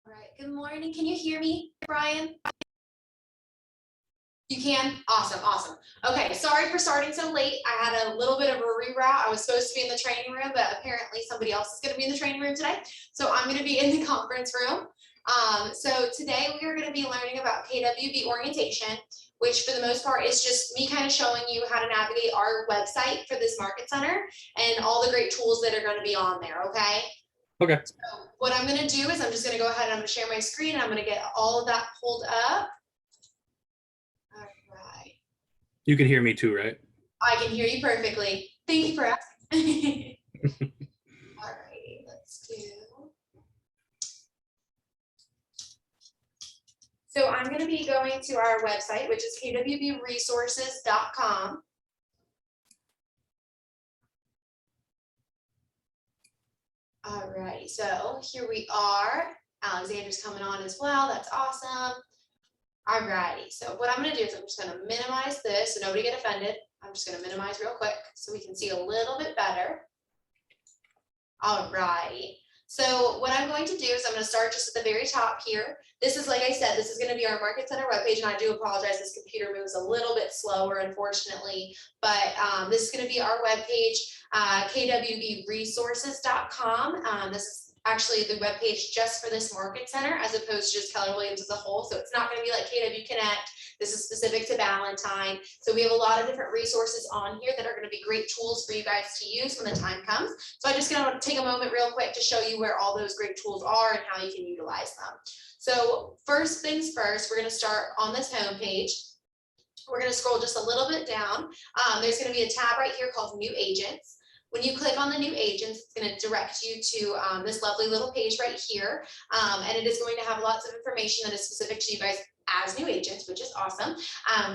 All right, good morning. Can you hear me, Brian? You can? Awesome, awesome. Okay, sorry for starting so late. I had a little bit of a reroute. I was supposed to be in the training room, but apparently somebody else is going to be in the training room today. So I'm going to be in the conference room. So today we are going to be learning about KWB Orientation, which for the most part is just me kind of showing you how to navigate our website for this market center and all the great tools that are going to be on there, okay? Okay. So what I'm going to do is I'm just going to go ahead and I'm going to share my screen and I'm going to get all of that pulled up. All right. You can hear me too, right? I can hear you perfectly. Thank you for asking. All righty, let's do. So I'm going to be going to our website, which is kwbresources.com. All right, so here we are. Alexander's coming on as well. That's awesome. All righty, so what I'm going to do is I'm just going to minimize this so nobody get offended. I'm just going to minimize real quick so we can see a little bit better. All righty. So what I'm going to do is I'm going to start just at the very top here. This is, like I said, this is going to be our Market Center webpage, and I do apologize. This computer moves a little bit slower, unfortunately, but this is going to be our webpage, kwbresources.com. This is actually the webpage just for this Market Center as opposed to just Keller Williams as a whole. So it's not going to be like KW Connect. This is specific to Valentine. So we have a lot of different resources on here that are going to be great tools for you guys to use when the time comes. So I'm just going to take a moment real quick to show you where all those great tools are and how you can utilize them. So first things first, we're going to start on this home page. We're going to scroll just a little bit down. There's going to be a tab right here called New Agents. When you click on the new agents, it's going to direct you to this lovely little page right here. And it is going to have lots of information that is specific to you guys as new agents, which is awesome.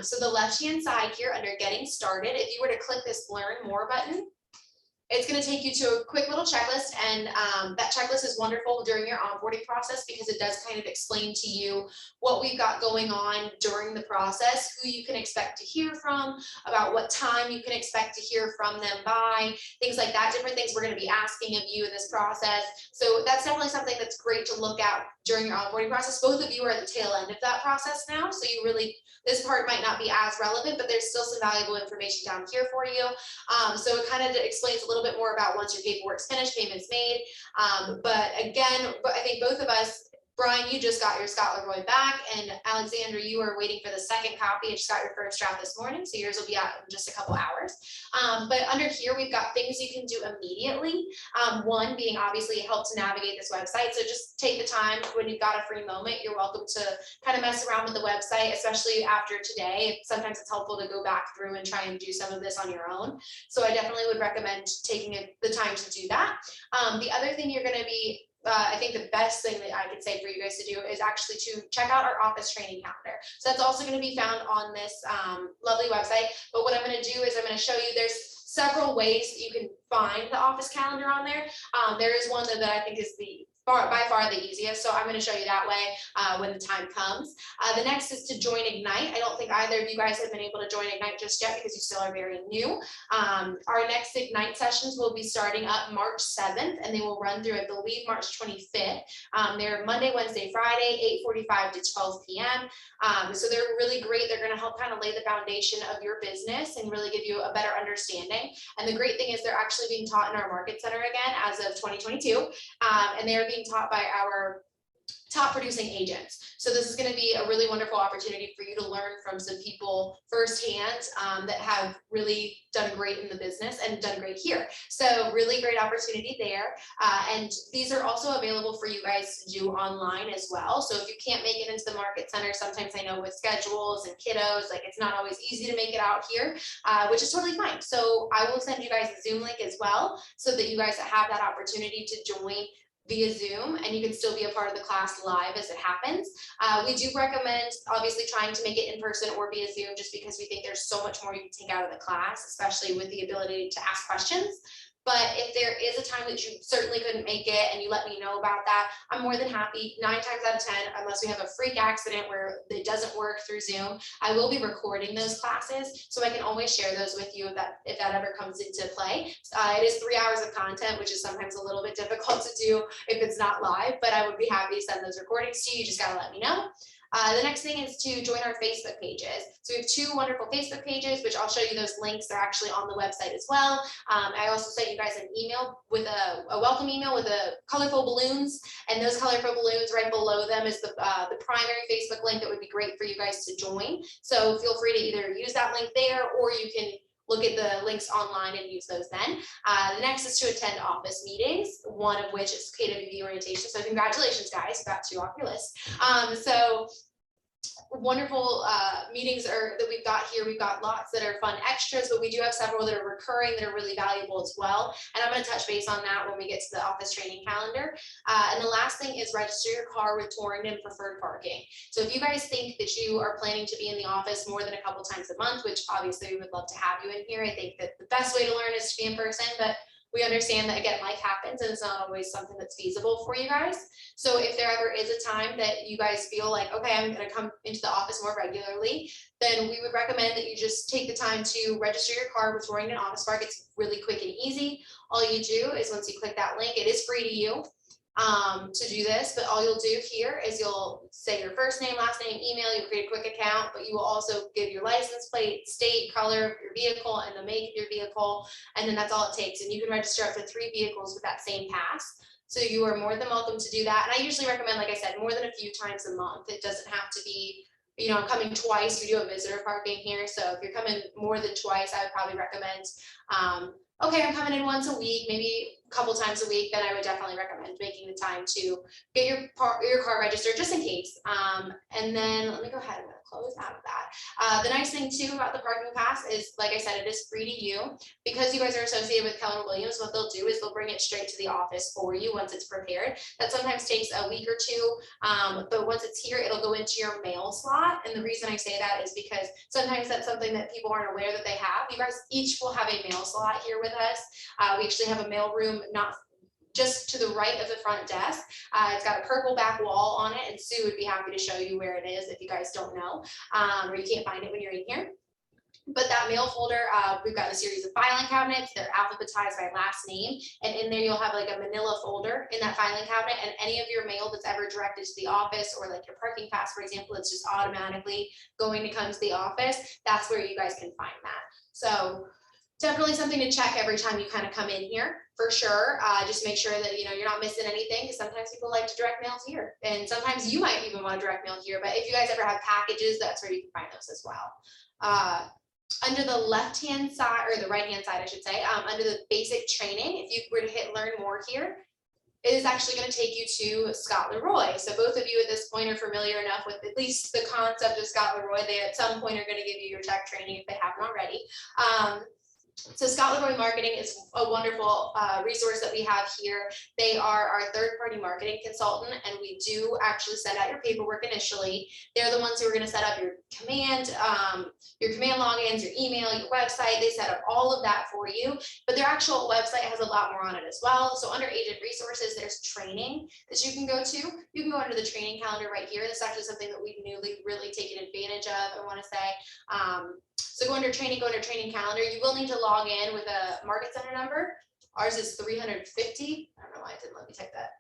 So the left-hand side here under Getting Started, if you were to click this Learn More button, it's going to take you to a quick little checklist, and that checklist is wonderful during your onboarding process because it does kind of explain to you what we've got going on during the process, who you can expect to hear from, about what time you can expect to hear from them by, things like that, different things we're going to be asking of you in this process. So that's definitely something that's great to look at during your onboarding process. Both of you are at the tail end of that process now, so you really, this part might not be as relevant, but there's still some valuable information down here for you. So it kind of explains a little bit more about once your paperwork's finished, payments made. But again, I think both of us, Brian, you just got your Scott Leroy back, and Alexander, you are waiting for the second copy. You just got your first draft this morning, so yours will be out in just a couple hours. But under here, we've got things you can do immediately. One being obviously help to navigate this website. So just take the time when you've got a free moment. You're welcome to kind of mess around with the website, especially after today. Sometimes it's helpful to go back through and try and do some of this on your own. So I definitely would recommend taking the time to do that. The other thing you're going to be I think the best thing that I could say for you guys to do is actually to check out our office training calendar. So that's also going to be found on this lovely website. But what I'm going to do is I'm going to show you there's several ways that you can find the office calendar on there. There is one that I think is by far the easiest. So I'm going to show you that way when the time comes. The next is to join Ignite. I don't think either of you guys have been able to join Ignite just yet because you still are very new. Our next Ignite sessions will be starting up March 7th, and they will run through, I believe, March 25th. They're Monday, Wednesday, Friday, 8:45 to 12 p.m. So they're really great. They're going to help kind of lay the foundation of your business and really give you a better understanding. And the great thing is they're actually being taught in our Market Center again as of 2022. And they are being taught by our top producing agents. So this is going to be a really wonderful opportunity for you to learn from some people firsthand that have really done great in the business and done great here. So really great opportunity there. And these are also available for you guys to do online as well. So if you can't make it into the Market Center, sometimes I know with schedules and kiddos, like it's not always easy to make it out here, which is totally fine. So I will send you guys a Zoom link as well so that you guys have that opportunity to join via Zoom, and you can still be a part of the class live as it happens. We do recommend obviously trying to make it in person or via Zoom just because we think there's so much more you can take out of the class, especially with the ability to ask questions. But if there is a time that you certainly couldn't make it and you let me know about that, I'm more than happy. 9 times out of 10, unless we have a freak accident where it doesn't work through Zoom, I will be recording those classes, so I can always share those with you if that ever comes into play. It is 3 hours of content, which is sometimes a little bit difficult to do if it's not live, but I would be happy to send those recordings to you. You just gotta let me know. The next thing is to join our Facebook pages. So we have 2 wonderful Facebook pages, which I'll show you those links. They're actually on the website as well. I also sent you guys an email with a welcome email with colorful balloons, and those colorful balloons right below them is the primary Facebook link that would be great for you guys to join. So feel free to either use that link there, or you can look at the links online and use those then. The next is to attend office meetings, one of which is KWB Orientation. So congratulations, guys, you got 2 off your list. So wonderful meetings that we've got here. We've got lots that are fun extras, but we do have several that are recurring that are really valuable as well. And I'm going to touch base on that when we get to the office training calendar. And the last thing is register your car with Torrington preferred parking. So if you guys think that you are planning to be in the office more than a couple times a month, which obviously we would love to have you in here, I think that the best way to learn is to be in person, but we understand that, again, life happens and it's not always something that's feasible for you guys. So if there ever is a time that you guys feel like, okay, I'm going to come into the office more regularly, then we would recommend that you just take the time to register your car with Torrington Office Park. It's really quick and easy. All you do is once you click that link, it is free to you to do this, but all you'll do here is you'll say your first name, last name, email, you create a quick account, but you will also give your license plate, state, color of your vehicle, and the make of your vehicle, and then that's all it takes. And you can register up to 3 vehicles with that same pass. So you are more than welcome to do that. And I usually recommend, like I said, more than a few times a month. It doesn't have to be, you know, I'm coming twice. We do have visitor parking here. So if you're coming more than twice, I would probably recommend, okay, I'm coming in once a week, maybe a couple times a week, then I would definitely recommend making the time to get your car registered just in case. And then let me go ahead, I'm gonna close out of that. The nice thing too about the parking pass is, like I said, it is free to you. Because you guys are associated with Keller Williams, what they'll do is they'll bring it straight to the office for you once it's prepared. That sometimes takes a week or 2, but once it's here, it'll go into your mail slot. And the reason I say that is because sometimes that's something that people aren't aware that they have. You guys each will have a mail slot here with us. We actually have a mail room not just to the right of the front desk. It's got a purple back wall on it, and Sue would be happy to show you where it is if you guys don't know, or you can't find it when you're in here. But that mail folder, we've got a series of filing cabinets. They're alphabetized by last name, and in there you'll have like a manila folder in that filing cabinet, and any of your mail that's ever directed to the office, or like your parking pass, for example, it's just automatically going to come to the office. That's where you guys can find that. So definitely something to check every time you kind of come in here, for sure. Just make sure that, you know, you're not missing anything, because sometimes people like to direct mail here, and sometimes you might even want to direct mail here. But if you guys ever have packages, that's where you can find those as well. Under the left-hand side, or the right-hand side, I should say, under the basic training, if you were to hit learn more here, it is actually going to take you to Scott Leroy. So both of you at this point are familiar enough with at least the concept of Scott Leroy. They at some point are going to give you your tech training if they haven't already. So Scott Leroy Marketing is a wonderful resource that we have here. They are our third-party marketing consultant, and we do actually send out your paperwork initially. They're the ones who are going to set up your command logins, your email, your website. They set up all of that for you, but their actual website has a lot more on it as well. So under agent resources, there's training that you can go to. You can go under the training calendar right here. This is actually something that we've newly really taken advantage of, I want to say. So go under training calendar. You will need to log in with a market center number. Ours is 350. I don't know why it didn't let me type that.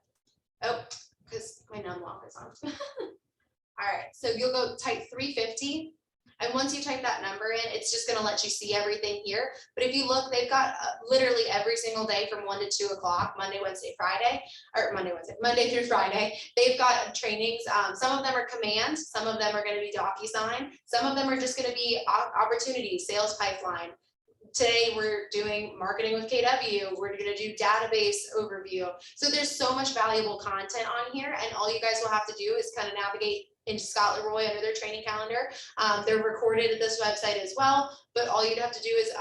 Oh, because my num lock is on. All right, so you'll go type 350. And once you type that number in, it's just going to let you see everything here. But if you look, they've got literally every single day from 1 to 2 o'clock, Monday, Wednesday, Friday, or Monday through Friday. They've got trainings. Some of them are commands. Some of them are going to be DocuSign. Some of them are just going to be opportunities, sales pipeline. Today we're doing marketing with KW. We're going to do database overview. So there's so much valuable content on here, and all you guys will have to do is kind of navigate into Scott Leroy under their training calendar. They're recorded at this website as well, but all you'd have to do is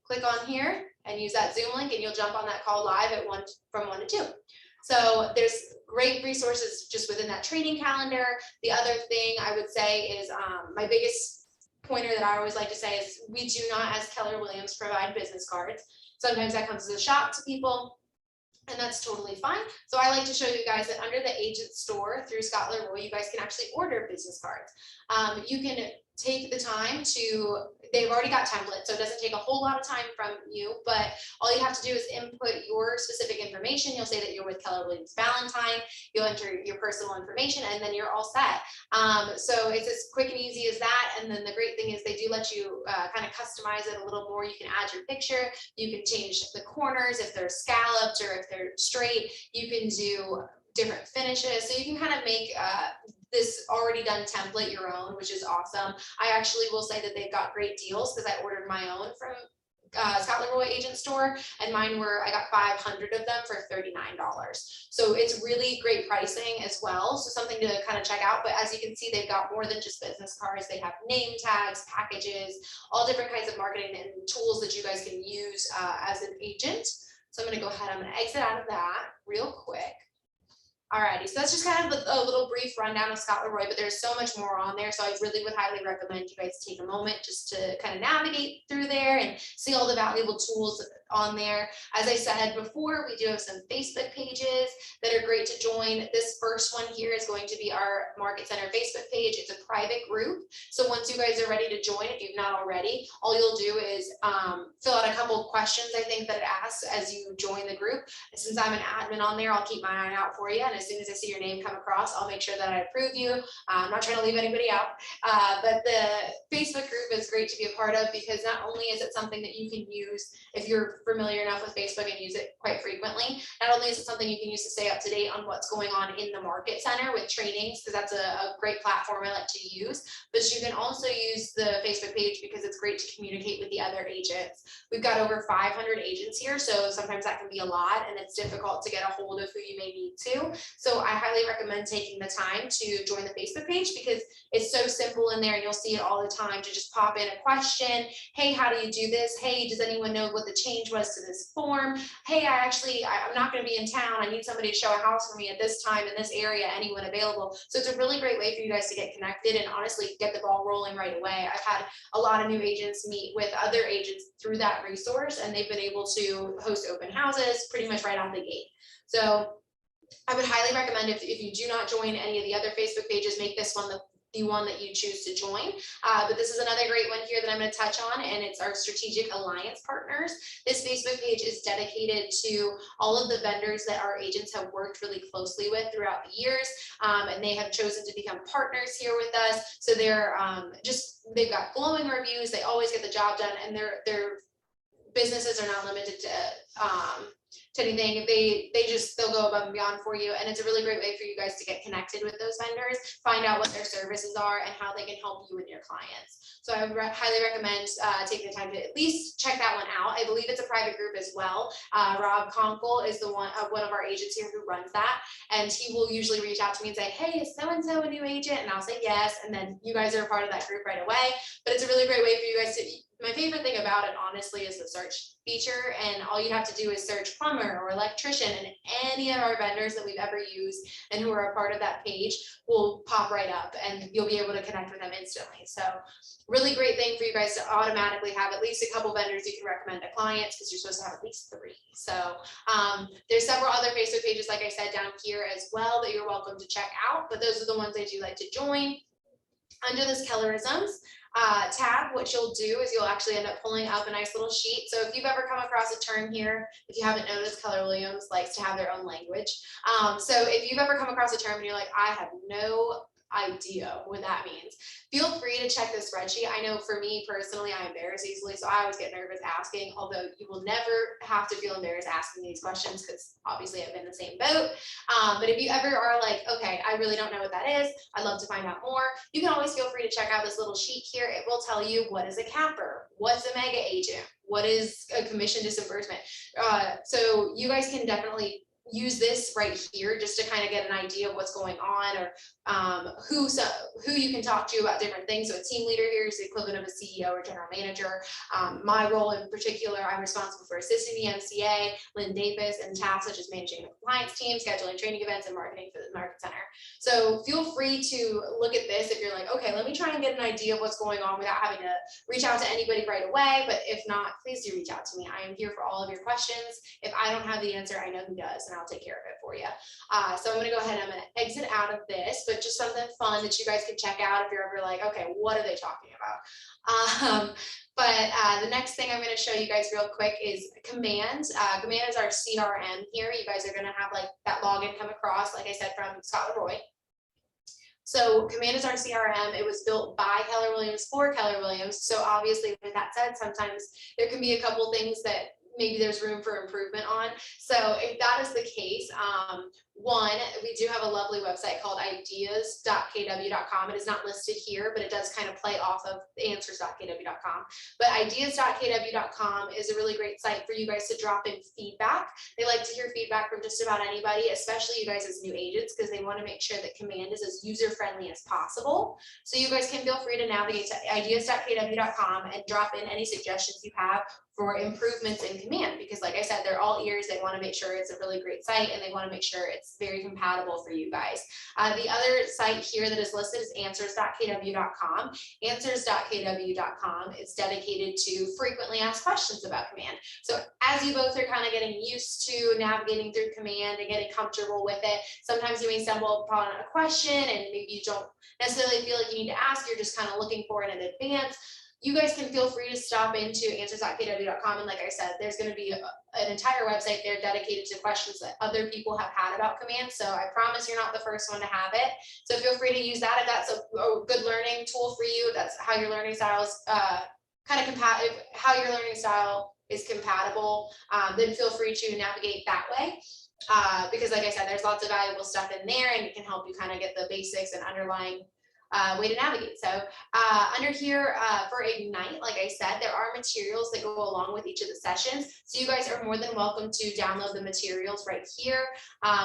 click on here and use that Zoom link, and you'll jump on that call live at from 1 to 2. So there's great resources just within that training calendar. The other thing I would say is my biggest pointer that I always like to say is we do not, as Keller Williams, provide business cards. Sometimes that comes as a shock to people, and that's totally fine. So I like to show you guys that under the agent store through Scott Leroy, you guys can actually order business cards. You can take the time to, they've already got templates, so it doesn't take a whole lot of time from you, but all you have to do is input your specific information. You'll say that you're with Keller Williams Valentine, you'll enter your personal information, and then you're all set. So it's as quick and easy as that. And then the great thing is they do let you kind of customize it a little more. You can add your picture, you can change the corners if they're scalloped or if they're straight, you can do different finishes. So you can kind of make this already done template your own, which is awesome. I actually will say that they've got great deals because I ordered my own from Scott Leroy Agent Store, and mine were, I got 500 of them for $39. So it's really great pricing as well. So something to kind of check out. But as you can see, they've got more than just business cards. They have name tags, packages, all different kinds of marketing and tools that you guys can use as an agent. So I'm going to go ahead, I'm going to exit out of that real quick. Alrighty, so that's just kind of a little brief rundown of Scott Leroy, but there's so much more on there. So I really would highly recommend you guys take a moment just to kind of navigate through there and see all the valuable tools on there. As I said before, we do have some Facebook pages that are great to join. This first one here is going to be our Market Center Facebook page. It's a private group. So once you guys are ready to join, if you've not already, all you'll do is fill out a couple of questions, I think, that it asks as you join the group. Since I'm an admin on there, I'll keep my eye out for you. And as soon as I see your name come across, I'll make sure that I approve you. I'm not trying to leave anybody out, but the Facebook group is great to be a part of because not only is it something that you can use if you're familiar enough with Facebook and use it quite frequently, not only is it something you can use to stay up to date on what's going on in the Market Center with trainings, because that's a great platform I like to use, but you can also use the Facebook page because it's great to communicate with the other agents. We've got over 500 agents here, so sometimes that can be a lot and it's difficult to get a hold of who you may need to. So I highly recommend taking the time to join the Facebook page because it's so simple in there and you'll see it all the time to just pop in a question. Hey, how do you do this? Hey, does anyone know what the change was to this form? Hey, I'm not going to be in town. I need somebody to show a house for me at this time in this area. Anyone available? So it's a really great way for you guys to get connected and honestly get the ball rolling right away. I've had a lot of new agents meet with other agents through that resource and they've been able to host open houses pretty much right out the gate. So I would highly recommend if you do not join any of the other Facebook pages, make this one the one that you choose to join. But this is another great one here that I'm going to touch on, and it's our strategic alliance partners. This Facebook page is dedicated to all of the vendors that our agents have worked really closely with throughout the years, and they have chosen to become partners here with us. So they're they've got glowing reviews. They always get the job done, and their businesses are not limited to anything. They'll go above and beyond for you, and it's a really great way for you guys to get connected with those vendors, find out what their services are and how they can help you and your clients. So I would highly recommend taking the time to at least check that one out. I believe it's a private group as well. Rob Conkle is one of our agents here who runs that, and he will usually reach out to me and say, hey, is so-and-so a new agent? And I'll say yes, and then you guys are a part of that group right away. But it's a really great way for you guys to, my favorite thing about it, honestly, is the search feature. And all you have to do is search plumber or electrician, and any of our vendors that we've ever used and who are a part of that page will pop right up and you'll be able to connect with them instantly. So really great thing for you guys to automatically have at least a couple vendors you can recommend to clients, because you're supposed to have at least 3. So there's several other Facebook pages, like I said, down here as well that you're welcome to check out, but those are the ones I do like to join. Under this Kellerisms tab, what you'll do is you'll actually end up pulling up a nice little sheet. So if you've ever come across a term here, if you haven't noticed, Keller Williams likes to have their own language. So if you've ever come across a term and you're like, I have no idea what that means, feel free to check the spreadsheet. I know for me personally, I embarrass easily, so I always get nervous asking, although you will never have to feel embarrassed asking these questions because obviously I've been in the same boat. But if you ever are like, okay, I really don't know what that is, I'd love to find out more, you can always feel free to check out this little sheet here. It will tell you what is a capper, what's a mega agent, what is a commission disbursement. So you guys can definitely use this right here just to kind of get an idea of what's going on, or who you can talk to about different things. So a team leader here is the equivalent of a CEO or general manager. My role in particular, I'm responsible for assisting the MCA, Lynn Davis, and tasks such as managing the compliance team, scheduling training events, and marketing for the market center. So feel free to look at this if you're like, okay, let me try and get an idea of what's going on without having to reach out to anybody right away. But if not, please do reach out to me. I am here for all of your questions. If I don't have the answer, I know who does, and I'll take care of it for you. So I'm going to go ahead and I'm going to exit out of this, but just something fun that you guys can check out if you're ever like, okay, what are they talking about? But the next thing I'm going to show you guys real quick is Command. Command is our CRM here. You guys are going to have like that login come across, like I said, from Scott Leroy. So Command is our CRM. It was built by Keller Williams for Keller Williams. So obviously, with that said, sometimes there can be a couple things that maybe there's room for improvement on. So if that is the case, one, we do have a lovely website called ideas.kw.com. It is not listed here, but it does kind of play off of answers.kw.com. But ideas.kw.com is a really great site for you guys to drop in feedback. They like to hear feedback from just about anybody, especially you guys as new agents, because they want to make sure that Command is as user-friendly as possible. So you guys can feel free to navigate to ideas.kw.com and drop in any suggestions you have for improvements in Command, because like I said, they're all ears. They want to make sure it's a really great site, and they want to make sure it's very compatible for you guys. The other site here that is listed is answers.kw.com. Answers.kw.com is dedicated to frequently asked questions about Command. So as you both are kind of getting used to navigating through Command and getting comfortable with it, sometimes you may stumble upon a question and maybe you don't necessarily feel like you need to ask, you're just kind of looking for it in advance. You guys can feel free to stop into answers.kw.com, and like I said, there's going to be an entire website there dedicated to questions that other people have had about Command. So I promise you're not the first one to have it. So feel free to use that if that's a good learning tool for you. That's how your learning styles how your learning style is compatible. Then feel free to navigate that way. Because like I said, there's lots of valuable stuff in there, and it can help you kind of get the basics and underlying way to navigate. So under here for Ignite, like I said, there are materials that go along with each of the sessions. So you guys are more than welcome to download the materials right here.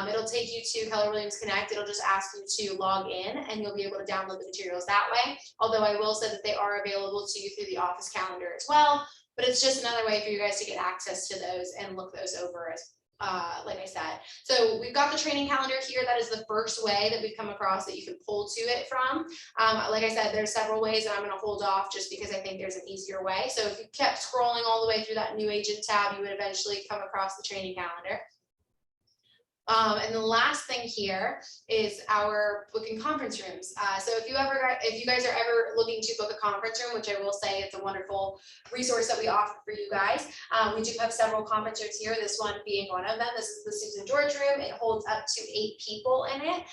It'll take you to Keller Williams Connect. It'll just ask you to log in, and you'll be able to download the materials that way. Although I will say that they are available to you through the office calendar as well. But it's just another way for you guys to get access to those and look those over as like I said. So we've got the training calendar here. That is the first way that we've come across that you can pull to it from. Like I said, there's several ways, and I'm going to hold off just because I think there's an easier way. So if you kept scrolling all the way through that new agent tab, you would eventually come across the training calendar. And the last thing here is our booking conference rooms. So if you guys are ever looking to book a conference room, which I will say it's a wonderful resource that we offer for you guys, we do have several conference rooms here. This one being one of them. This is the Susan George room. It holds up to 8 people in it.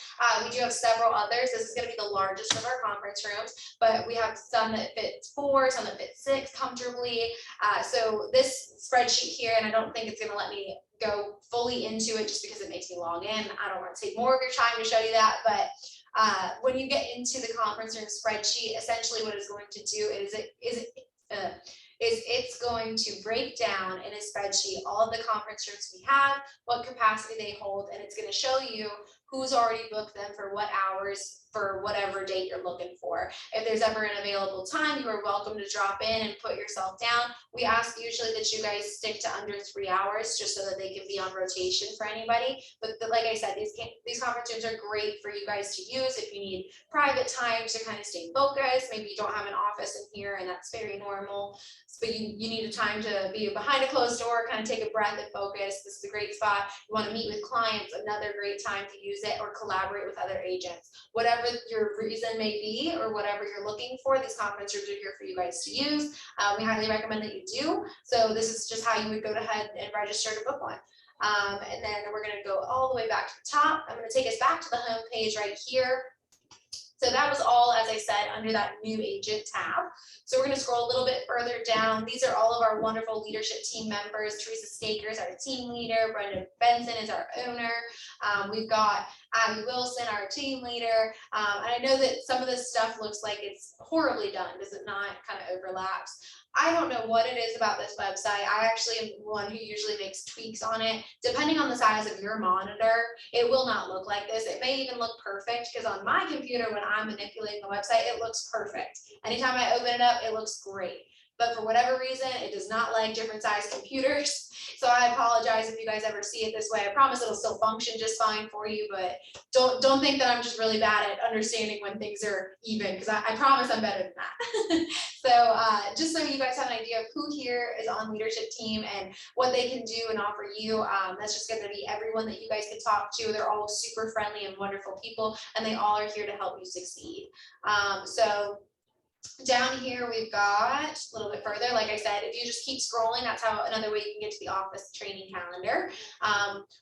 We do have several others. This is going to be the largest of our conference rooms, but we have some that fit 4, some that fit 6 comfortably. So this spreadsheet here, and I don't think it's going to let me go fully into it just because it makes me log in. I don't want to take more of your time to show you that, but when you get into the conference room spreadsheet, essentially what it's going to do is it's going to break down in a spreadsheet all of the conference rooms we have, what capacity they hold, and it's going to show you who's already booked them for what hours for whatever date you're looking for. If there's ever an available time, you are welcome to drop in and put yourself down. We ask usually that you guys stick to under 3 hours just so that they can be on rotation for anybody. But like I said, these conference rooms are great for you guys to use if you need private time to kind of stay focused. Maybe you don't have an office in here, and that's very normal. But you need a time to be behind a closed door, kind of take a breath and focus. This is a great spot. You want to meet with clients, another great time to use it, or collaborate with other agents. Whatever your reason may be, or whatever you're looking for, these conference rooms are here for you guys to use. We highly recommend that you do. So this is just how you would go ahead and register to book one. And then we're going to go all the way back to the top. I'm going to take us back to the home page right here. So that was all, as I said, under that new agent tab. So we're going to scroll a little bit further down. These are all of our wonderful leadership team members. Teresa Stakers, our team leader. Brenda Benson is our owner. We've got Abby Wilson, our team leader. And I know that some of this stuff looks like it's horribly done. Does it not? Kind of overlaps. I don't know what it is about this website. I actually am one who usually makes tweaks on it. Depending on the size of your monitor, it will not look like this. It may even look perfect because on my computer, when I'm manipulating the website, it looks perfect. Anytime I open it up, it looks great. But for whatever reason, it does not like different size computers. So I apologize if you guys ever see it this way. I promise it'll still function just fine for you, but don't think that I'm just really bad at understanding when things are even, because I promise I'm better than that. So just so you guys have an idea of who here is on leadership team and what they can do and offer you, that's just going to be everyone that you guys can talk to. They're all super friendly and wonderful people, and they all are here to help you succeed. So down here, we've got a little bit further, like I said, if you just keep scrolling, that's how another way you can get to the office training calendar.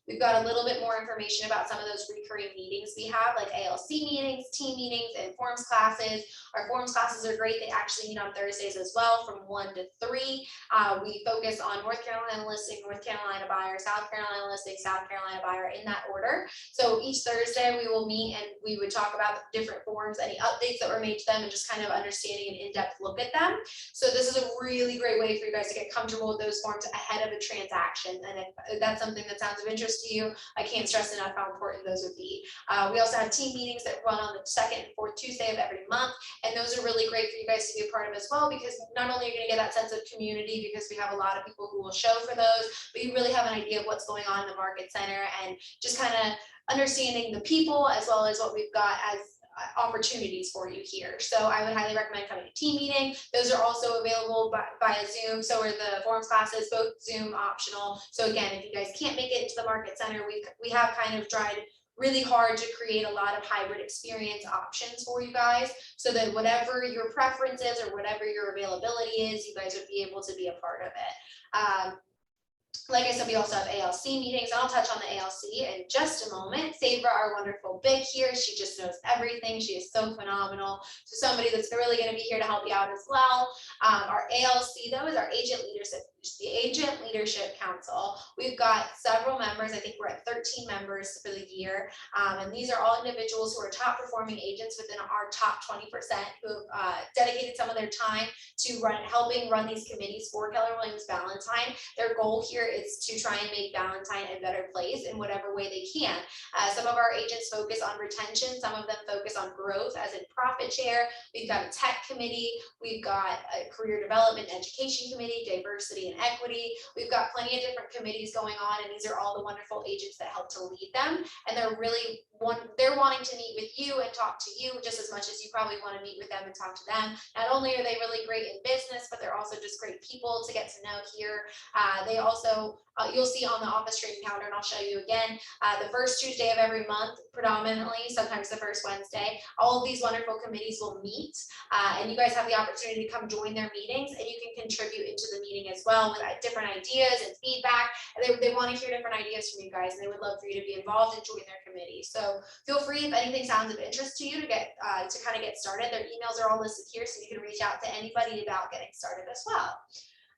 We've got a little bit more information about some of those recurring meetings we have, like ALC meetings, team meetings, and forms classes. Our forms classes are great. They actually meet on Thursdays as well from 1 to 3. We focus on North Carolina listing, North Carolina buyer, South Carolina listing, South Carolina buyer, in that order. So each Thursday we will meet and we would talk about the different forms, any updates that were made to them, and just kind of understanding an in-depth look at them. So this is a really great way for you guys to get comfortable with those forms ahead of a transaction. And if that's something that sounds of interest to you, I can't stress enough how important those would be. We also have team meetings that run on the 2nd and 4th Tuesday of every month. And those are really great for you guys to be a part of as well, because not only are you going to get that sense of community, because we have a lot of people who will show for those, but you really have an idea of what's going on in the market center and just kind of understanding the people as well as what we've got as opportunities for you here. So I would highly recommend coming to team meeting. Those are also available via Zoom. So are the forums classes, both Zoom optional. So again, if you guys can't make it into the market center, we have kind of tried really hard to create a lot of hybrid experience options for you guys, so that whatever your preference is or whatever your availability is, you guys would be able to be a part of it. Like I said, we also have ALC meetings. I'll touch on the ALC in just a moment. Sabra, our wonderful big here, she just knows everything. She is so phenomenal. So somebody that's really going to be here to help you out as well. Our ALC, though, is our Agent Leadership Council. We've got several members. I think we're at 13 members for the year. And these are all individuals who are top performing agents within our top 20% who have dedicated some of their time to helping run these committees for Keller Williams Valentine. Their goal here is to try and make Valentine a better place in whatever way they can. Some of our agents focus on retention. Some of them focus on growth, as in profit share. We've got a tech committee. We've got a career development and education committee, diversity and equity. We've got plenty of different committees going on, and these are all the wonderful agents that help to lead them. And they're wanting to meet with you and talk to you just as much as you probably want to meet with them and talk to them. Not only are they really great in business, but they're also just great people to get to know here. They also, you'll see on the office training calendar, and I'll show you again, the first Tuesday of every month, predominantly, sometimes the first Wednesday, all of these wonderful committees will meet, and you guys have the opportunity to come join their meetings, and you can contribute into the meeting as well with different ideas and feedback. And they want to hear different ideas from you guys, and they would love for you to be involved and join their committee. So feel free, if anything sounds of interest to you, to kind of get started. Their emails are all listed here, so you can reach out to anybody about getting started as well.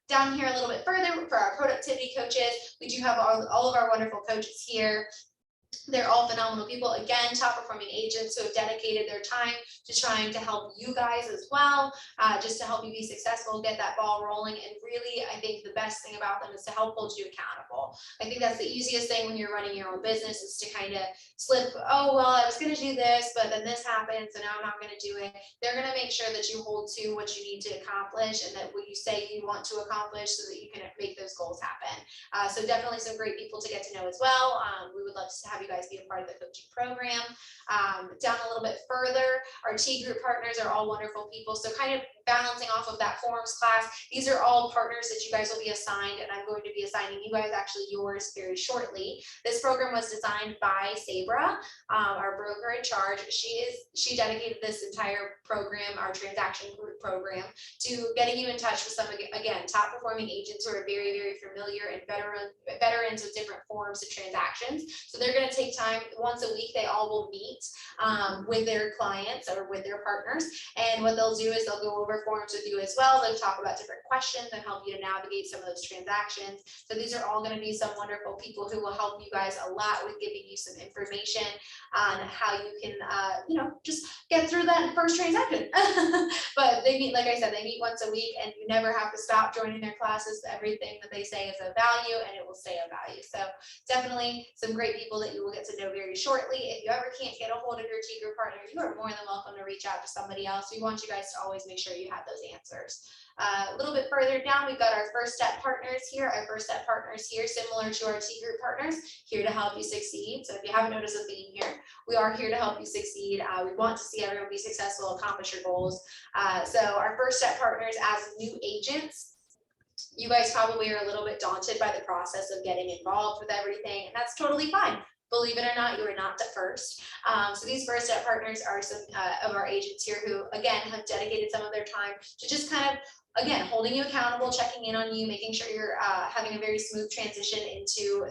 Down here a little bit further, for our productivity coaches, we do have all of our wonderful coaches here. They're all phenomenal people. Again, top performing agents who have dedicated their time to trying to help you guys as well, just to help you be successful, get that ball rolling. And really, I think the best thing about them is to help hold you accountable. I think that's the easiest thing when you're running your own business, is to kind of slip, oh, well, I was going to do this, but then this happened, so now I'm not going to do it. They're going to make sure that you hold to what you need to accomplish, and that what you say you want to accomplish, so that you can make those goals happen. So definitely some great people to get to know as well. We would love to have you guys be a part of the coaching program. Down a little bit further, our T group partners are all wonderful people. So kind of balancing off of that forums class, these are all partners that you guys will be assigned, and I'm going to be assigning you guys actually yours very shortly. This program was designed by Sabra, our broker in charge. She dedicated this entire program, our transaction group program, to getting you in touch with some, again, top performing agents who are very, very familiar and veterans with different forms of transactions. So they're going to to take time once a week. They all will meet with their clients or with their partners. And what they'll do is they'll go over forms with you as well. They'll talk about different questions and help you to navigate some of those transactions. So these are all going to be some wonderful people who will help you guys a lot with giving you some information on how you can, just get through that first transaction. But they meet, like I said, they meet once a week, and you never have to stop joining their classes. Everything that they say is of value, and it will stay of value. So definitely some great people that you will get to know very shortly. If you ever can't get a hold of your T group partner, you are more than welcome to reach out to somebody else. We want you guys to always make sure you have those answers. A little bit further down, we've got our first step partners here. Our first step partners here, similar to our T group partners, here to help you succeed. So if you haven't noticed a theme here, we are here to help you succeed. We want to see everyone be successful, accomplish your goals. So our first step partners as new agents, you guys probably are a little bit daunted by the process of getting involved with everything, and that's totally fine. Believe it or not, you are not the first. So these first step partners are some of our agents here who, again, have dedicated some of their time to just kind of, again, holding you accountable, checking in on you, making sure you're having a very smooth transition into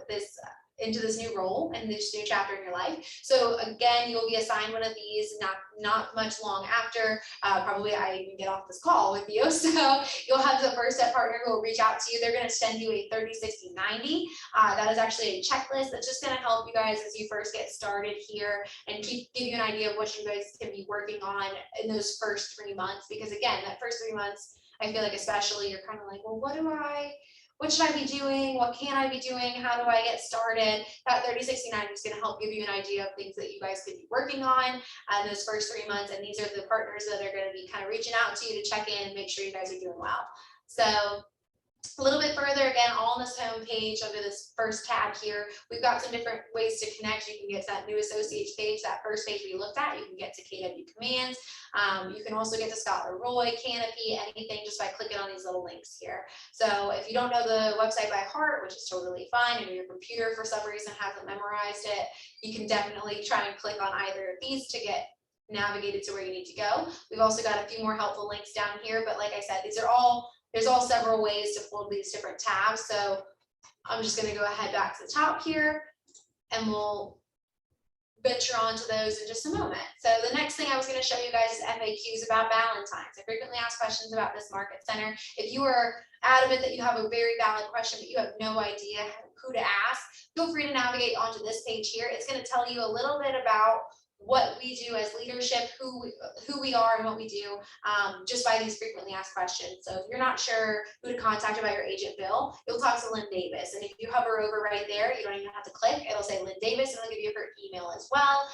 this new role and this new chapter in your life. So again, you'll be assigned one of these not much long after, probably I even get off this call with you. So you'll have the first step partner who will reach out to you. They're going to send you a 30, 60, 90. That is actually a checklist that's just going to help you guys as you first get started here and give you an idea of what you guys can be working on in those first 3 months. Because again, that first 3 months, I feel like especially you're kind of like, well, what should I be doing? What can I be doing? How do I get started? That 3069 is going to help give you an idea of things that you guys could be working on in those first 3 months. And these are the partners that are going to be kind of reaching out to you to check in and make sure you guys are doing well. So a little bit further, again, all on this home page under this first tab here, we've got some different ways to connect. You can get to that new associates page, that first page we looked at. You can get to KW Commands. You can also get to Scott Leroy, Canopy, anything just by clicking on these little links here. So if you don't know the website by heart, which is totally fine, and your computer for some reason hasn't memorized it, you can definitely try and click on either of these to get navigated to where you need to go. We've also got a few more helpful links down here, but like I said, there's all several ways to fold these different tabs. So I'm just going to go ahead back to the top here, and we'll venture onto those in just a moment. So the next thing I was going to show you guys is FAQs about Valentine's. I frequently ask questions about this market center. If you are adamant that you have a very valid question, but you have no idea who to ask, feel free to navigate onto this page here. It's going to tell you a little bit about what we do as leadership, who we are and what we do, just by these frequently asked questions. So if you're not sure who to contact about your agent bill, you'll talk to Lynn Davis. And if you hover over right there, you don't even have to click. It'll say Lynn Davis, and it'll give you her email as well.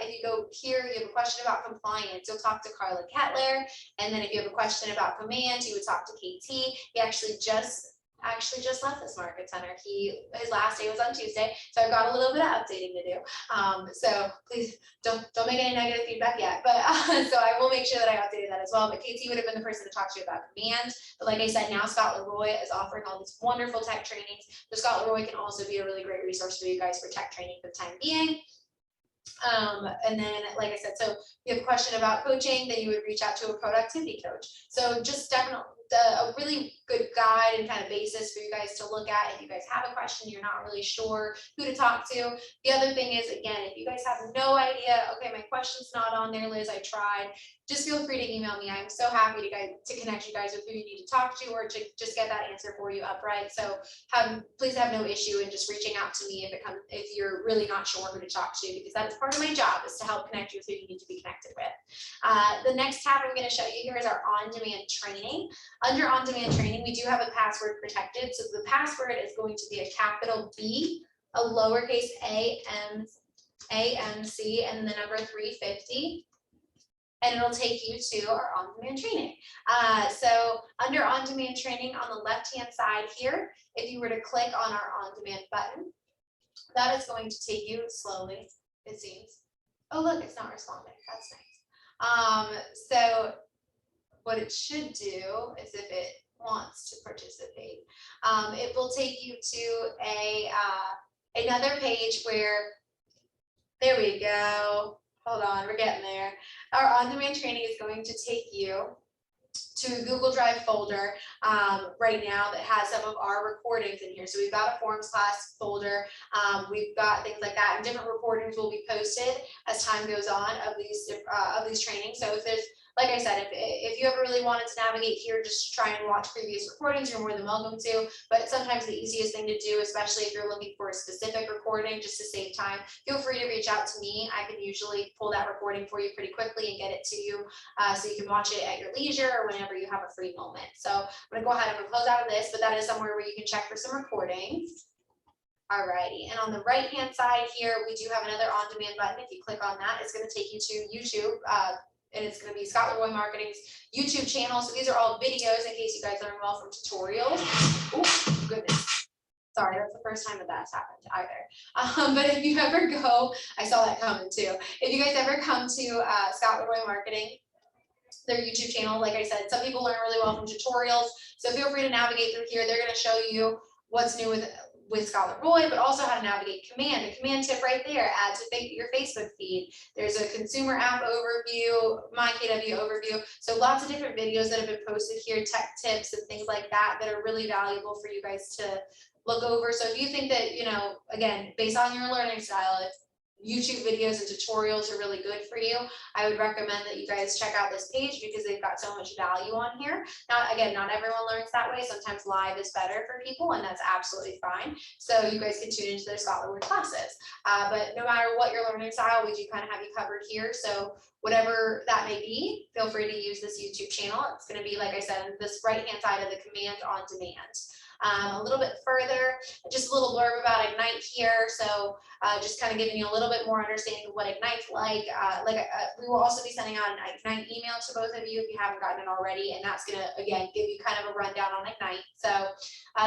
If you go here, you have a question about compliance, you'll talk to Carla Kettler. And then if you have a question about commands, you would talk to KT. He actually just left this market center. His last day was on Tuesday, so I've got a little bit of updating to do. So please don't make any negative feedback yet. But so I will make sure that I updated that as well. But KT would have been the person to talk to you about command. But like I said, now Scott Leroy is offering all these wonderful tech trainings. So Scott Leroy can also be a really great resource for you guys for tech training for the time being. And then, like I said, so if you have a question about coaching, then you would reach out to a productivity coach. So just definitely a really good guide and kind of basis for you guys to look at if you guys have a question, you're not really sure who to talk to. The other thing is, again, if you guys have no idea, okay, my question's not on there, Liz, I tried, just feel free to email me. I'm so happy to connect you guys with who you need to talk to, or to just get that answer for you upright. So please have no issue in just reaching out to me if you're really not sure who to talk to, because that is part of my job, is to help connect you with who you need to be connected with. The next tab I'm going to show you here is our on-demand training. Under on-demand training, we do have a password protected. So the password is going to be a capital B, a lowercase AMC, and the number 350. And it'll take you to our on-demand training. So under on-demand training on the left-hand side here, if you were to click on our on-demand button, that is going to take you slowly, it seems. Oh, look, it's not responding. That's nice. So what it should do is, if it wants to participate, it will take you to another page where, there we go. Hold on, we're getting there. Our on-demand training is going to take you to a Google Drive folder right now that has some of our recordings in here. So we've got a forms class folder. We've got things like that, and different recordings will be posted as time goes on of these trainings. So if there's, like I said, if you ever really wanted to navigate here, just try and watch previous recordings, you're more than welcome to. But sometimes the easiest thing to do, especially if you're looking for a specific recording, just to save time, feel free to reach out to me. I can usually pull that recording for you pretty quickly and get it to you so you can watch it at your leisure or whenever you have a free moment. So I'm gonna go ahead and close out of this, but that is somewhere where you can check for some recordings. Alrighty, and on the right-hand side here, we do have another on-demand button. If you click on that, it's gonna take you to YouTube. And it's going to be Scott Leroy Marketing's YouTube channel. So these are all videos in case you guys learn well from tutorials. Oh, goodness. Sorry, that's the first time that that's happened either. But if you ever go, I saw that coming too. If you guys ever come to Scott Leroy Marketing, their YouTube channel, like I said, some people learn really well from tutorials. So feel free to navigate through here. They're going to show you what's new with Scott Leroy, but also how to navigate command. A command tip right there, add to your Facebook feed. There's a consumer app overview, my KW overview. So lots of different videos that have been posted here, tech tips and things like that that are really valuable for you guys to look over. So if you think that, you know, again, based on your learning style, if YouTube videos and tutorials are really good for you, I would recommend that you guys check out this page because they've got so much value on here. Now, again, not everyone learns that way. Sometimes live is better for people, and that's absolutely fine. So you guys can tune into their Scott Leroy classes. But no matter what your learning style, we do kind of have you covered here. So whatever that may be, feel free to use this YouTube channel. It's going to be, like I said, this right-hand side of the command on demand. A little bit further, just a little blurb about Ignite here. So just kind of giving you a little bit more understanding of what Ignite's like. We will also be sending out an Ignite email to both of you if you haven't gotten it already. And that's going to, again, give you kind of a rundown on Ignite. So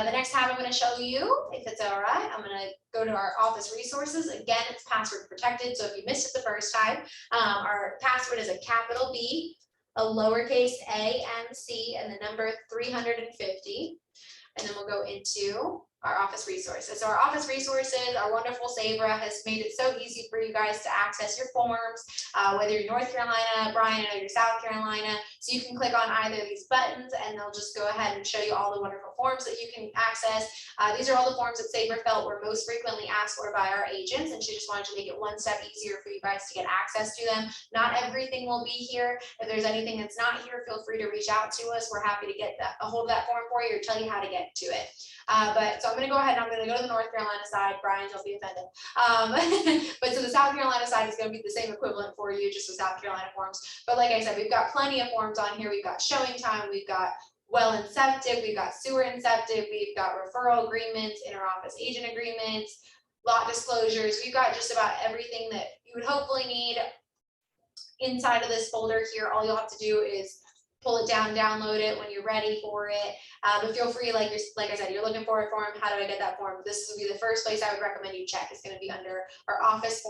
the next tab I'm going to show you, if it's all right, I'm going to go to our office resources. Again, it's password protected. So if you missed it the first time, our password is a capital B, a lowercase a, M, C, and the number 350. And then we'll go into our office resources. So our office resources, our wonderful Sabra has made it so easy for you guys to access your forms, whether you're North Carolina, Brian, or you're South Carolina. So you can click on either of these buttons and they'll just go ahead and show you all the wonderful forms that you can access. These are all the forms that Sabra felt were most frequently asked for by our agents, and she just wanted to make it one step easier for you guys to get access to them. Not everything will be here. If there's anything that's not here, feel free to reach out to us. We're happy to get a hold of that form for you or tell you how to get to it. So I'm going to go ahead and I'm going to go to the North Carolina side. Brian, don't be offended. But so the South Carolina side is going to be the same equivalent for you, just with South Carolina forms. But like I said, we've got plenty of forms on here. We've got showing time. We've got well and septic. We've got sewer and septic. We've got referral agreements, interoffice agent agreements, lot disclosures. We've got just about everything that you would hopefully need inside of this folder here. All you'll have to do is pull it down, download it when you're ready for it. But feel free, like I said, you're looking for a form. How do I get that form? This would be the first place I would recommend you check. It's going to be under our office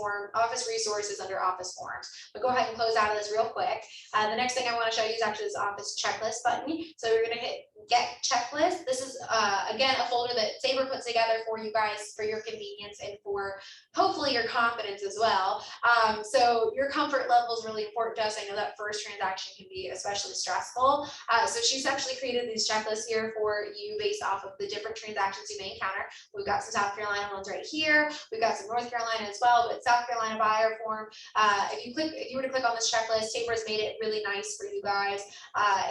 resources under office forms. But go ahead and close out of this real quick. The next thing I want to show you is actually this office checklist button. So we're going to hit get checklist. This is again a folder that Sabra puts together for you guys for your convenience and for hopefully your confidence as well. So your comfort level is really important to us. I know that first transaction can be especially stressful. So she's actually created these checklists here for you based off of the different transactions you may encounter. We've got some South Carolina ones right here. We've got some North Carolina as well, but South Carolina buyer form. If you were to click on this checklist, Sabra's made it really nice for you guys.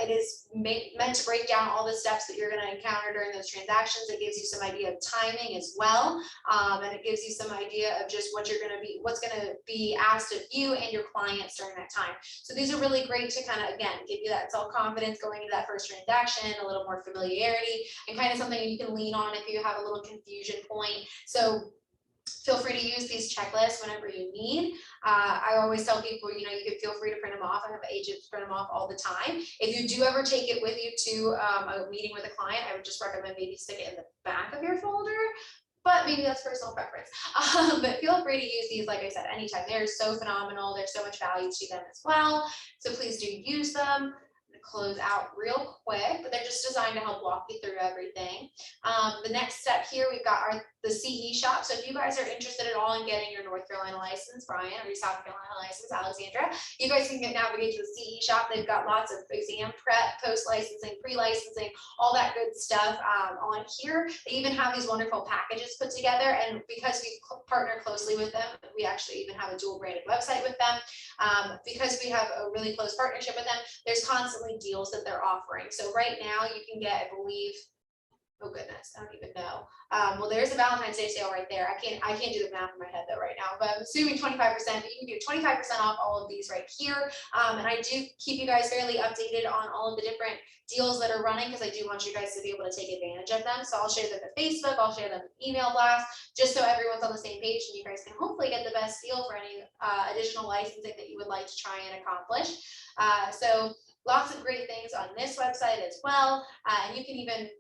It is meant to break down all the steps that you're going to encounter during those transactions. It gives you some idea of timing as well, and it gives you some idea of just what's going to be asked of you and your clients during that time. So these are really great to kind of, again, give you that self-confidence going into that first transaction, a little more familiarity, and kind of something you can lean on if you have a little confusion point. So feel free to use these checklists whenever you need. I always tell people, you can feel free to print them off. I have agents print them off all the time. If you do ever take it with you to a meeting with a client, I would just recommend maybe stick it in the back of your folder, but maybe that's personal preference. But feel free to use these, like I said, anytime. They're so phenomenal. There's so much value to them as well. So please do use them. Close out real quick, but they're just designed to help walk you through everything. The next step here, we've got the CE shop. So if you guys are interested at all in getting your North Carolina license, Brian, or your South Carolina license, Alexandra, you guys can navigate to the CE shop. They've got lots of exam prep, post-licensing, pre-licensing, all that good stuff on here. They even have these wonderful packages put together. And because we partner closely with them, we actually even have a dual branded website with them. Because we have a really close partnership with them, there's constantly deals that they're offering. So right now you can get, I believe, oh goodness, I don't even know. Well, there's a Valentine's Day sale right there. I can't do the math in my head though right now, but I'm assuming 25%, but you can do 25% off all of these right here. And I do keep you guys fairly updated on all of the different deals that are running, because I do want you guys to be able to take advantage of them. So I'll share them to Facebook, I'll share them in email blast, just so everyone's on the same page and you guys can hopefully get the best deal for any additional licensing that you would like to try and accomplish. So lots of great things on this website as well. And you can even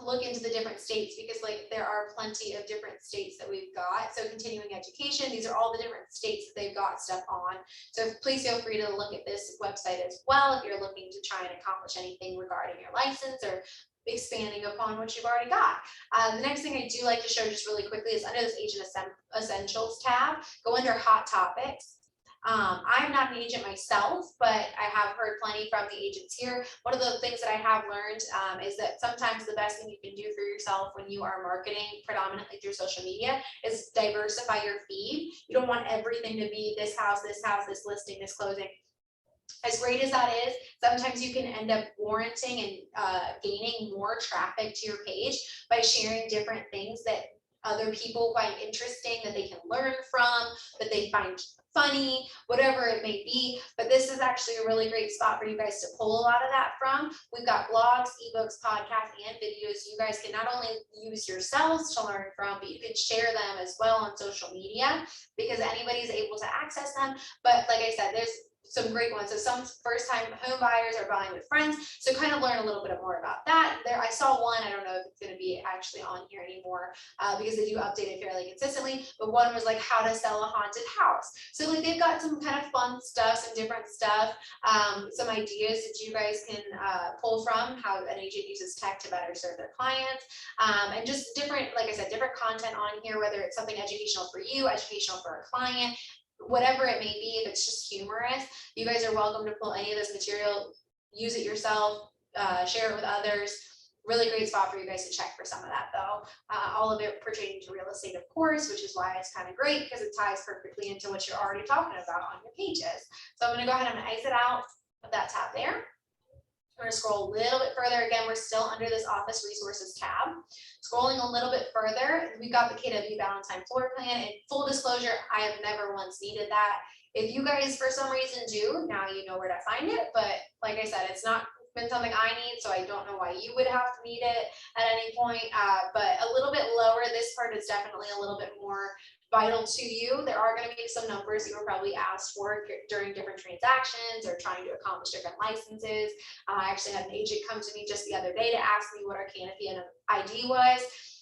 look into the different states, because like there are plenty of different states that we've got. So continuing education, these are all the different states that they've got stuff on. So please feel free to look at this website as well if you're looking to try and accomplish anything regarding your license or expanding upon what you've already got. The next thing I do like to show just really quickly is under this Agent Essentials tab, go under Hot Topics. I'm not an agent myself, but I have heard plenty from the agents here. One of the things that I have learned is that sometimes the best thing you can do for yourself when you are marketing predominantly through social media is diversify your feed. You don't want everything to be this house, this listing, this closing. As great as that is, sometimes you can end up warranting and gaining more traffic to your page by sharing different things that other people find interesting, that they can learn from, that they find funny, whatever it may be. But this is actually a really great spot for you guys to pull a lot of that from. We've got blogs, ebooks, podcasts, and videos. You guys can not only use yourselves to learn from, but you can share them as well on social media, because anybody's able to access them. But like I said, there's some great ones. So some first-time home buyers are buying with friends. So kind of learn a little bit more about that. There, I saw one. I don't know if it's going to be actually on here anymore because they do update it fairly consistently. But one was like how to sell a haunted house. So like they've got some kind of fun stuff, some different stuff, some ideas that you guys can pull from how an agent uses tech to better serve their clients, and just different, like I said, different content on here. Whether it's something educational for you, educational for a client, whatever it may be, if it's just humorous, you guys are welcome to pull any of this material, use it yourself, share it with others. Really great spot for you guys to check for some of that though. All of it pertaining to real estate, of course, which is why it's kind of great because it ties perfectly into what you're already talking about on your pages. So I'm going to go ahead and exit out of that tab there. I'm going to scroll a little bit further. Again, we're still under this Office Resources tab. Scrolling a little bit further, we've got the KW Valentine floor plan. And full disclosure, I have never once needed that. If you guys, for some reason, do, now you know where to find it. But like I said, it's not been something I need, so I don't know why you would have to need it at any point. But a little bit lower, this part is definitely a little bit more vital to you. There are going to be some numbers you were probably asked for during different transactions or trying to accomplish different licenses. I actually had an agent come to me just the other day to ask me what our canopy and ID was.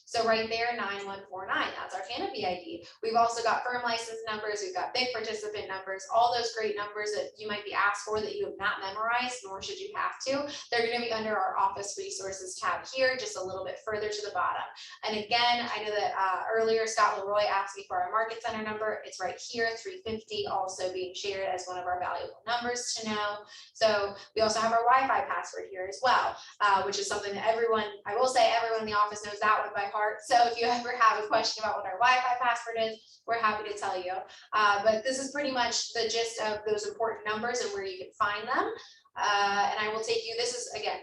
So right there, 9149, that's our canopy ID. We've also got firm license numbers, we've got big participant numbers, all those great numbers that you might be asked for that you have not memorized, nor should you have to. They're going to be under our Office Resources tab here, just a little bit further to the bottom. And again, I know that earlier Scott Leroy asked me for our Market Center number. It's right here, 350, also being shared as one of our valuable numbers to know. So we also have our Wi-Fi password here as well, which is something that everyone, I will say everyone in the office knows that one by heart. So if you ever have a question about what our Wi-Fi password is, we're happy to tell you. But this is pretty much the gist of those important numbers and where you can find them. And I will take you, this is, again,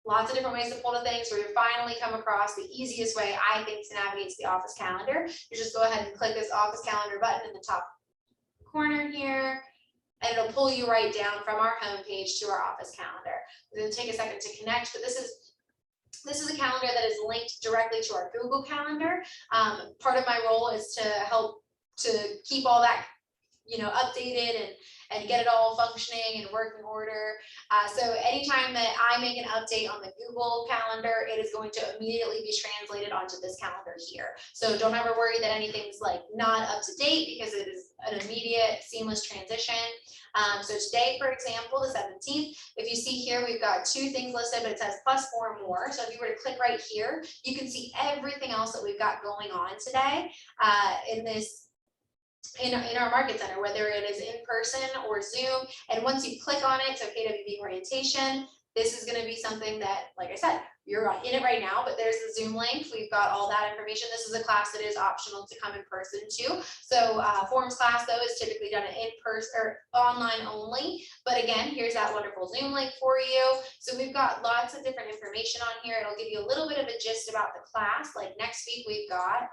lots of different ways to pull to things where you finally come across the easiest way, I think, to navigate to the office calendar. You just go ahead and click this office calendar button in the top corner here, and it'll pull you right down from our home page to our office calendar. It'll take a second to connect, but this is a calendar that is linked directly to our Google Calendar. Part of my role is to help to keep all that, you know, updated and get it all functioning and working order. So anytime that I make an update on the Google Calendar, it is going to immediately be translated onto this calendar here. So don't ever worry that anything's like not up to date, because it is an immediate seamless transition. So today, for example, the 17th, if you see here, we've got 2 things listed, but it says +4 more. So if you were to click right here, you can see everything else that we've got going on today in our market center, whether it is in person or Zoom. And once you click on it, so KWB Orientation, this is going to be something that, like I said, you're in it right now, but there's the Zoom link. We've got all that information. This is a class that is optional to come in person to. So forms class, though, is typically done in person or online only. But again, here's that wonderful Zoom link for you. So we've got lots of different information on here. It'll give you a little bit of a gist about the class. Like next week, we've got,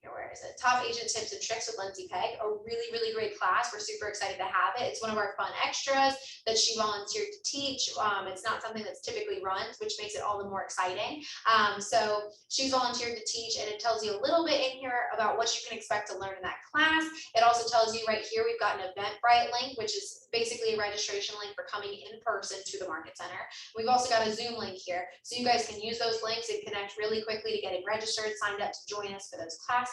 where is it? Top Agent Tips and Tricks with Lindsay Pegg, a really, really great class. We're super excited to have it. It's one of our fun extras that she volunteered to teach. It's not something that's typically run, which makes it all the more exciting. So she's volunteered to teach, and it tells you a little bit in here about what you can expect to learn in that class. It also tells you right here, we've got an Eventbrite link, which is basically a registration link for coming in person to the Market Center. We've also got a Zoom link here, so you guys can use those links and connect really quickly to getting registered, signed up to join us for those classes.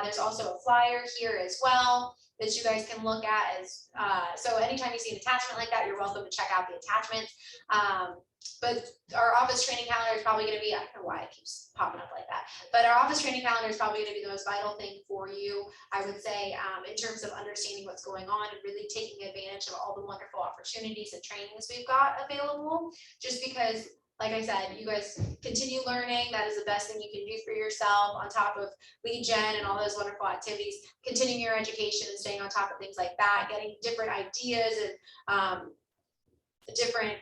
There's also a flyer here as well that you guys can look at. As so anytime you see an attachment like that, you're welcome to check out the attachments. But our office training calendar is probably going to be, I don't know why it keeps popping up like that, but our office training calendar is probably going to be the most vital thing for you, I would say, in terms of understanding what's going on and really taking advantage of all the wonderful opportunities and trainings we've got available. Just because, like I said, you guys continue learning. That is the best thing you can do for yourself, on top of lead gen and all those wonderful activities. Continuing your education and staying on top of things like that, getting different ideas and different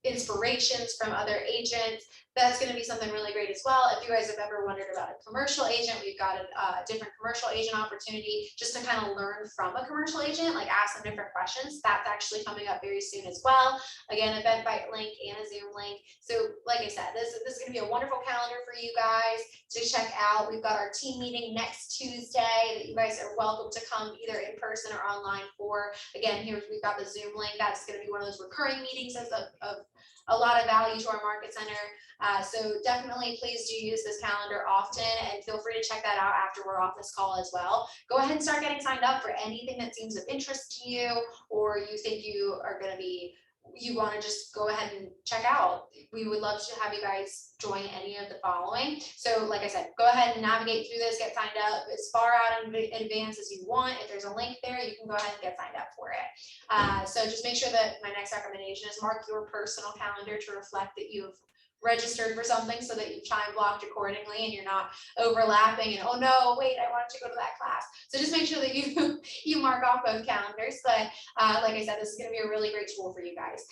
inspirations from other agents. That's going to be something really great as well. If you guys have ever wondered about a commercial agent, we've got a different commercial agent opportunity just to kind of learn from a commercial agent, like ask them different questions. That's actually coming up very soon as well. Again, Eventbrite link and a Zoom link. So like I said, this is going to be a wonderful calendar for you guys to check out. We've got our team meeting next Tuesday that you guys are welcome to come either in person or online for. Again, here we've got the Zoom link. That's going to be one of those recurring meetings of a lot of value to our market center. So definitely please do use this calendar often, and feel free to check that out after we're off this call as well. Go ahead and start getting signed up for anything that seems of interest to you, or you think you are going to be, you want to just go ahead and check out. We would love to have you guys join any of the following. So like I said, go ahead and navigate through this, get signed up as far out in advance as you want. If there's a link there, you can go ahead and get signed up for it. So just make sure that my next recommendation is mark your personal calendar to reflect that you've registered for something, so that you've time blocked accordingly and you're not overlapping and, oh no, wait, I wanted to go to that class. So just make sure that you mark off both calendars. But like I said, this is going to be a really great tool for you guys.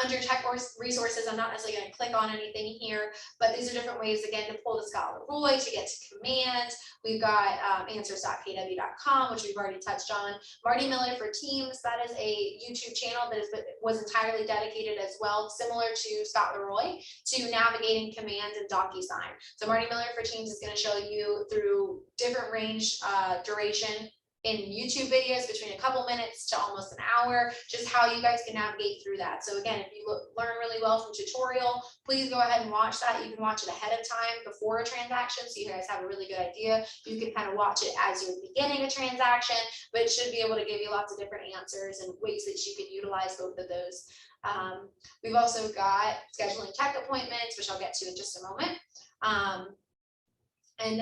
Under tech resources, I'm not necessarily going to click on anything here, but these are different ways, again, to pull to Scott Leroy, to get to commands. We've got answers.kw.com, which we've already touched on. Marty Miller for Teams, that is a YouTube channel that was entirely dedicated as well, similar to Scott Leroy, to navigating commands and DocuSign. So Marty Miller for Teams is going to show you through different range duration in YouTube videos between a couple minutes to almost an hour, just how you guys can navigate through that. So again, if you learn really well from tutorial, please go ahead and watch that. You can watch it ahead of time before a transaction, so you guys have a really good idea. You can kind of watch it as you're beginning a transaction, but it should be able to give you lots of different answers and ways that you could utilize both of those. We've also got scheduling tech appointments, which I'll get to in just a moment. And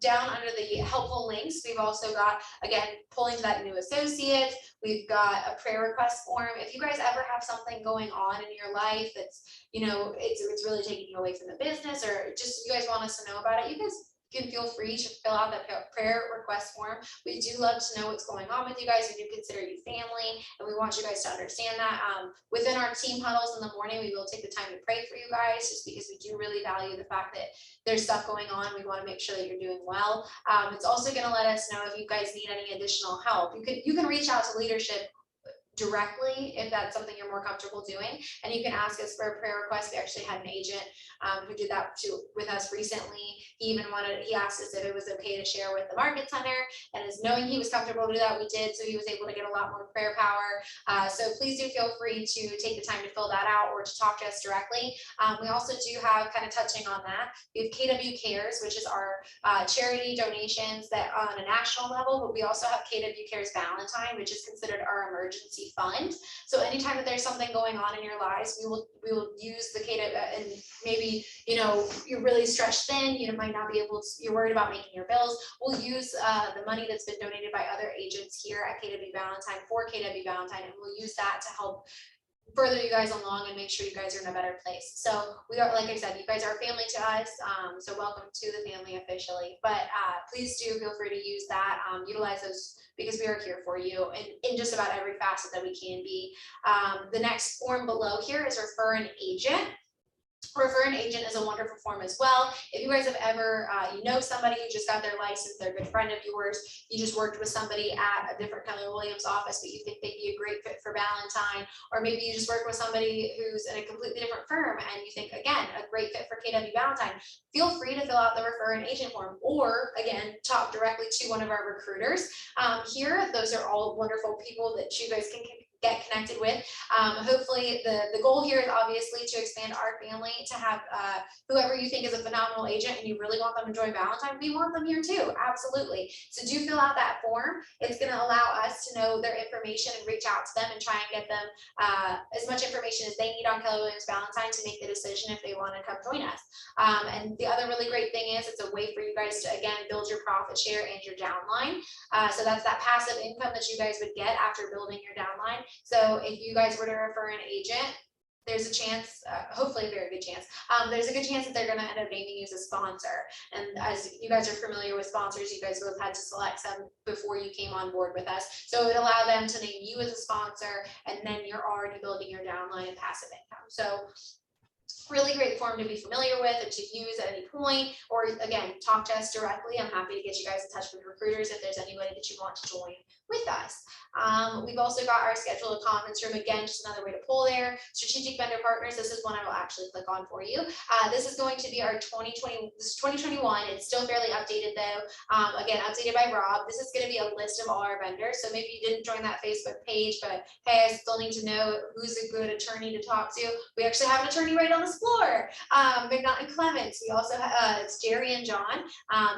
down under the helpful links, we've also got, again, pulling to that new associate. We've got a prayer request form. If you guys ever have something going on in your life that's, you know, it's really taking you away from the business, or just you guys want us to know about it, you guys can feel free to fill out that prayer request form. We do love to know what's going on with you guys. We do consider you family, and we want you guys to understand that. Within our team huddles in the morning, we will take the time to pray for you guys, just because we do really value the fact that there's stuff going on. We want to make sure that you're doing well. It's also going to let us know if you guys need any additional help. You can reach out to leadership directly if that's something you're more comfortable doing. And you can ask us for a prayer request. We actually had an agent who did that with us recently. He asked us if it was okay to share with the market center, and as knowing he was comfortable to do that, we did. So he was able to get a lot more prayer power. So please do feel free to take the time to fill that out or to talk to us directly. We also do have, kind of touching on that, we have KW Cares, which is our charity donations that on a national level, but we also have KW Cares Valentine, which is considered our emergency fund. So anytime that there's something going on in your lives, we will use the KW, and maybe, you know, you're really stretched thin, you might not be able to, you're worried about making your bills. We'll use the money that's been donated by other agents here at KW Valentine for KW Valentine, and we'll use that to help further you guys along and make sure you guys are in a better place. So we are, like I said, you guys are family to us. So welcome to the family officially, but please do feel free to use that, utilize those, because we are here for you in just about every facet that we can be. The next form below here is refer an agent. Refer an agent is a wonderful form as well. If you guys have ever, you know somebody who just got their license, they're a good friend of yours, you just worked with somebody at a different Keller Williams office, but you think they'd be a great fit for Valentine, or maybe you just work with somebody who's in a completely different firm and you think, again, a great fit for KW Valentine, feel free to fill out the refer an agent form, or again, talk directly to one of our recruiters. Here, those are all wonderful people that you guys can get connected with. Hopefully the goal here is obviously to expand our family, to have whoever you think is a phenomenal agent and you really want them to join Valentine, we want them here too, absolutely. So do fill out that form. It's going to allow us to know their information and reach out to them and try and get them as much information as they need on Keller Williams Valentine to make the decision if they want to come join us. And the other really great thing is it's a way for you guys to, again, build your profit share and your downline. So that's that passive income that you guys would get after building your downline. So if you guys were to refer an agent, there's a chance, hopefully a very good chance, there's a good chance that they're going to end up naming you as a sponsor. And as you guys are familiar with sponsors, you guys would have had to select some before you came on board with us. So it would allow them to name you as a sponsor, and then you're already building your downline and passive income. So really great form to be familiar with and to use at any point, or again, talk to us directly. I'm happy to get you guys in touch with recruiters if there's anybody that you want to join with us. We've also got our schedule a conference room, again, just another way to pull there. Strategic vendor partners, this is one I will actually click on for you. This is going to be our 2020, this is 2021. It's still fairly updated though. Again, updated by Rob. This is going to be a list of all our vendors. So maybe you didn't join that Facebook page, but hey, I still need to know who's a good attorney to talk to. We actually have an attorney right on this floor, McNaught and Clements. We also have, it's Jerry and John.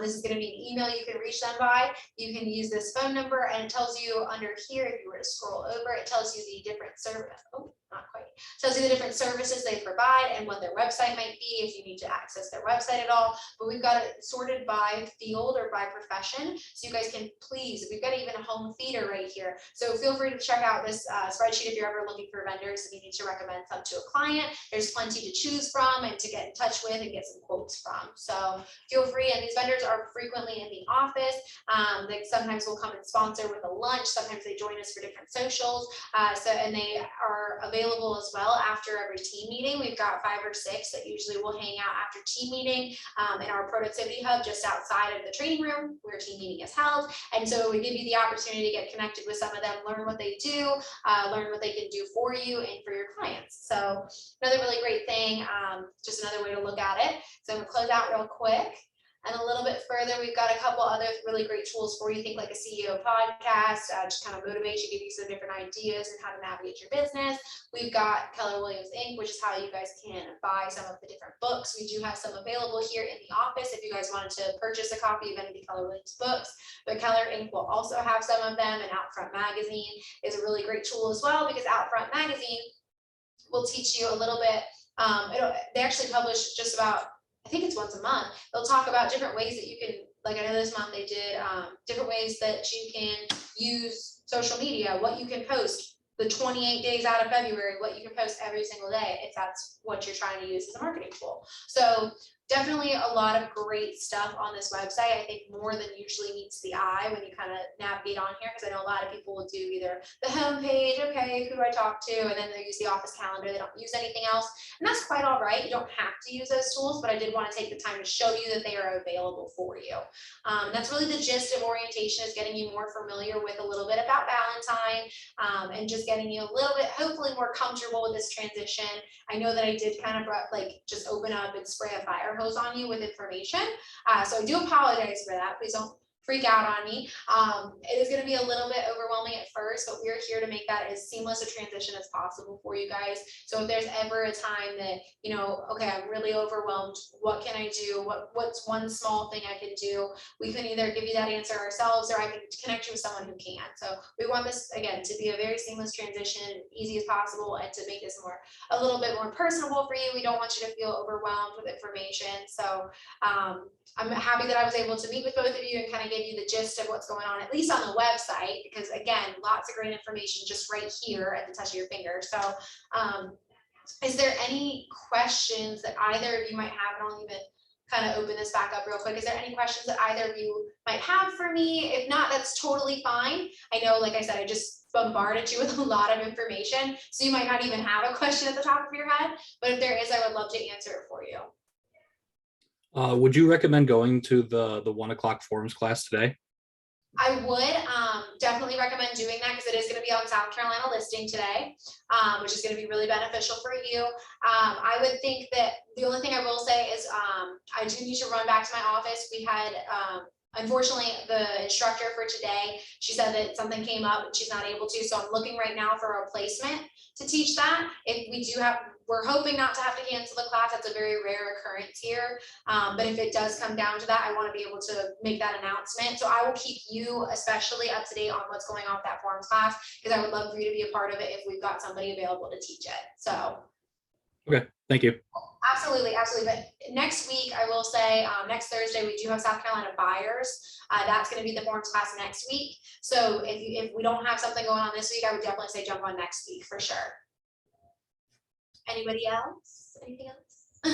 This is going to be an email you can reach them by. You can use this phone number, and it tells you under here, if you were to scroll over, it tells you the different service. Oh, not quite. Tells you the different services they provide and what their website might be if you need to access their website at all. But we've got it sorted by field or by profession, so you guys can please. We've got even a home theater right here. So feel free to check out this spreadsheet if you're ever looking for vendors and you need to recommend some to a client. There's plenty to choose from and to get in touch with and get some quotes from. So feel free. And these vendors are frequently in the office. They sometimes will come and sponsor with a lunch. Sometimes they join us for different socials. And they are available as well after every team meeting. We've got 5 or 6 that usually will hang out after team meeting in our productivity hub just outside of the training room where team meeting is held. And so we give you the opportunity to get connected with some of them, learn what they do, learn what they can do for you and for your clients. So another really great thing, just another way to look at it. So I'm gonna close out real quick. And a little bit further, we've got a couple other really great tools for you. Think like a CEO podcast, just kind of motivate you, give you some different ideas and how to navigate your business. We've got Keller Williams Inc., which is how you guys can buy some of the different books. We do have some available here in the office if you guys wanted to purchase a copy of any of the Keller Williams books. But Keller Inc. will also have some of them, and Outfront Magazine is a really great tool as well, because Outfront Magazine will teach you a little bit. They actually publish just about, I think it's once a month. They'll talk about different ways that you can, like I know this month they did different ways that you can use social media, what you can post, the 28 days out of February, what you can post every single day if that's what you're trying to use as a marketing tool. So definitely a lot of great stuff on this website. I think more than usually meets the eye when you kind of navigate on here, because I know a lot of people will do either the home page, okay, who do I talk to, and then they use the office calendar. They don't use anything else, and that's quite all right. You don't have to use those tools, but I did want to take the time to show you that they are available for you. That's really the gist of orientation, is getting you more familiar with a little bit about Valentine, and just getting you a little bit, hopefully, more comfortable with this transition. I know that I did kind of just open up and spray a fire hose on you with information. So I do apologize for that. Please don't freak out on me. It is going to be a little bit overwhelming at first, but we're here to make that as seamless a transition as possible for you guys. So if there's ever a time that, you know, okay, I'm really overwhelmed, what can I do? What's one small thing I can do? We can either give you that answer ourselves, or I can connect you with someone who can. So we want this, again, to be a very seamless transition, easy as possible, and to make this a little bit more personable for you. We don't want you to feel overwhelmed with information. So I'm happy that I was able to meet with both of you and kind of give you the gist of what's going on, at least on the website, because again, lots of great information just right here at the touch of your finger. So is there any questions that either of you might have? And I'll even kind of open this back up real quick. Is there any questions that either of you might have for me? If not, that's totally fine. I know, like I said, I just bombarded you with a lot of information, so you might not even have a question at the top of your head, but if there is, I would love to answer it for you. Would you recommend going to the 1 o'clock forms class today? I would definitely recommend doing that, because it is going to be on South Carolina listing today, which is going to be really beneficial for you. I would think that the only thing I will say is I do need to run back to my office. We had unfortunately, the instructor for today, she said that something came up and she's not able to. So I'm looking right now for a replacement to teach that. If we do have, we're hoping not to have to cancel the class. That's a very rare occurrence here. But if it does come down to that, I want to be able to make that announcement. So I will keep you especially up to date on what's going on with that forms class, because I would love for you to be a part of it if we've got somebody available to teach it. So. Okay, thank you. Absolutely, absolutely. But next week, I will say, next Thursday, we do have South Carolina buyers. That's going to be the forms class next week. So if we don't have something going on this week, I would definitely say jump on next week for sure. Anybody else? Anything else? All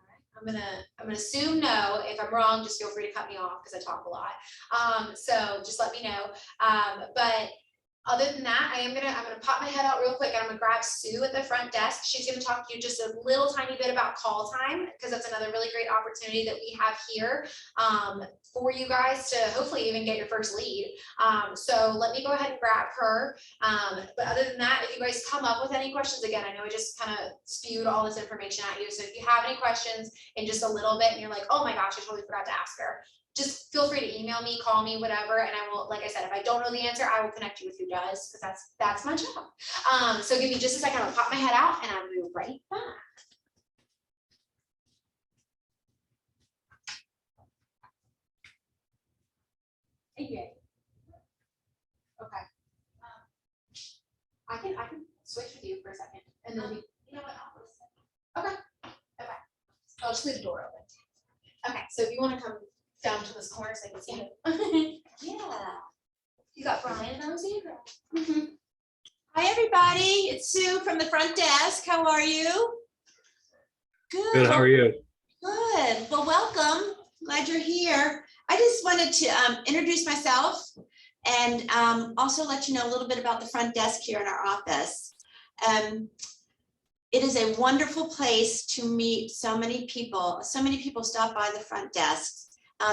right. I'm gonna assume no. If I'm wrong, just feel free to cut me off, because I talk a lot. So just let me know. But other than that, I'm gonna pop my head out real quick, and I'm gonna grab Sue at the front desk. She's gonna talk to you just a little tiny bit about call time, because that's another really great opportunity that we have here for you guys to hopefully even get your first lead. So let me go ahead and grab her. But other than that, if you guys come up with any questions, again, I know I just kind of spewed all this information at you. So if you have any questions in just a little bit and you're like, oh my gosh, I totally forgot to ask her, just feel free to email me, call me, whatever, and I will, like I said, if I don't know the answer, I will connect you with who does, because that's my job. So give me just a second, I'll pop my head out and I'll be right back. Okay. Okay. I can switch with you for a second, and then you know what? I'll listen. Okay. Okay. I'll just leave the door open. Okay. So if you want to come down to this corner so I can see you. Yeah. You got Brian and I was Andrew. Hi, everybody. It's Sue from the front desk. How are you? Good, how are you? Good. Well, welcome. Glad you're here. I just wanted to introduce myself and also let you know a little bit about the front desk here in our office. It is a wonderful place to meet so many people. So many people stop by the front desk.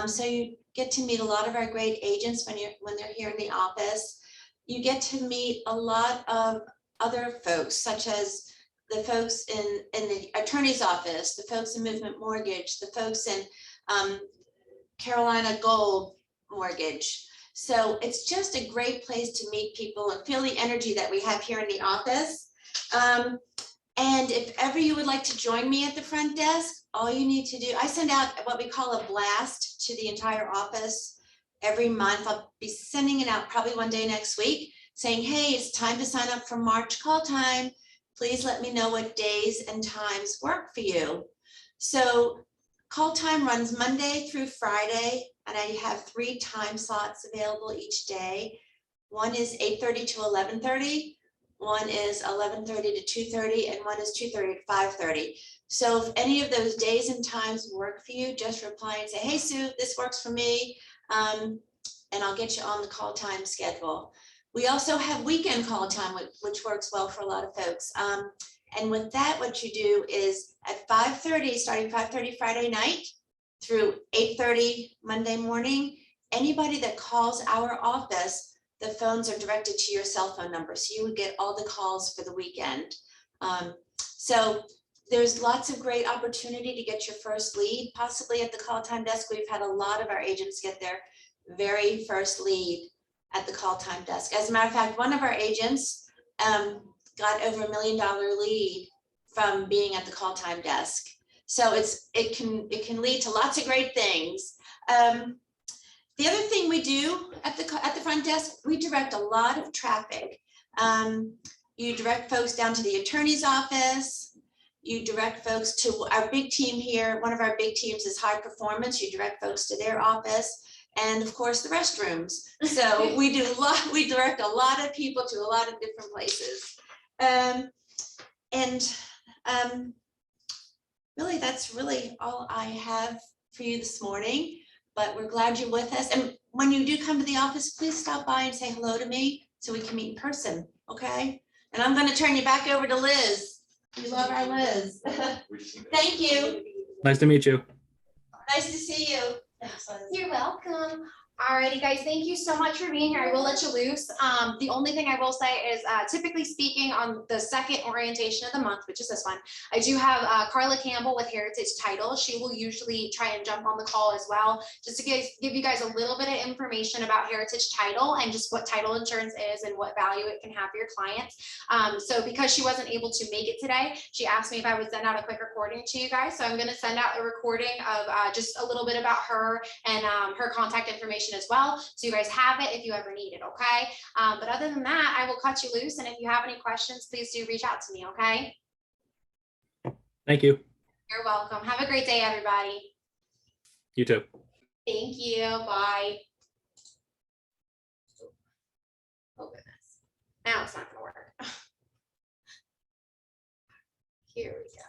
So you get to meet a lot of our great agents when they're here in the office. You get to meet a lot of other folks, such as the folks in the attorney's office, the folks in Movement Mortgage, the folks in Carolina Gold Mortgage. So it's just a great place to meet people and feel the energy that we have here in the office. And if ever you would like to join me at the front desk, all you need to do, I send out what we call a blast to the entire office every month. I'll be sending it out probably one day next week saying, hey, it's time to sign up for March call time. Please let me know what days and times work for you. So call time runs Monday through Friday, and I have 3 time slots available each day. One is 8:30 to 11:30. one is 11:30 to 2:30, and one is 2:30 to 5:30. So if any of those days and times work for you, just reply and say, hey, Sue, this works for me. And I'll get you on the call time schedule. We also have weekend call time, which works well for a lot of folks. And with that, what you do is at 5:30, starting 5:30 Friday night through 8:30 Monday morning, anybody that calls our office, the phones are directed to your cell phone number. So you would get all the calls for the weekend. So there's lots of great opportunity to get your first lead, possibly at the call time desk. We've had a lot of our agents get their very first lead at the call time desk. As a matter of fact, one of our agents got over $1 million lead from being at the call time desk. So it can lead to lots of great things. The other thing we do at the front desk, we direct a lot of traffic. You direct folks down to the attorney's office. You direct folks to our big team here. One of our big teams is high performance. You direct folks to their office, and of course the restrooms. So we direct a lot of people to a lot of different places. Really, that's really all I have for you this morning. But we're glad you're with us. And when you do come to the office, please stop by and say hello to me so we can meet in person. Okay? And I'm going to turn you back over to Liz. We love our Liz. Thank you. Nice to meet you. Nice to see you. You're welcome. Alrighty, guys, thank you so much for being here. I will let you loose. The only thing I will say is typically speaking on the second orientation of the month, which is this one, I do have Carla Campbell with Heritage Title. She will usually try and jump on the call as well, just to give you guys a little bit of information about Heritage Title and just what title insurance is and what value it can have for your clients. So because she wasn't able to make it today, she asked me if I would send out a quick recording to you guys. So I'm going to send out a recording of just a little bit about her and her contact information as well, so you guys have it if you ever need it. Okay, but other than that, I will cut you loose, and if you have any questions, please do reach out to me. Okay, Thank you. you're welcome. Have a great day, everybody. You too. Thank you. Bye. Oh goodness, now it's not gonna work. Here we go.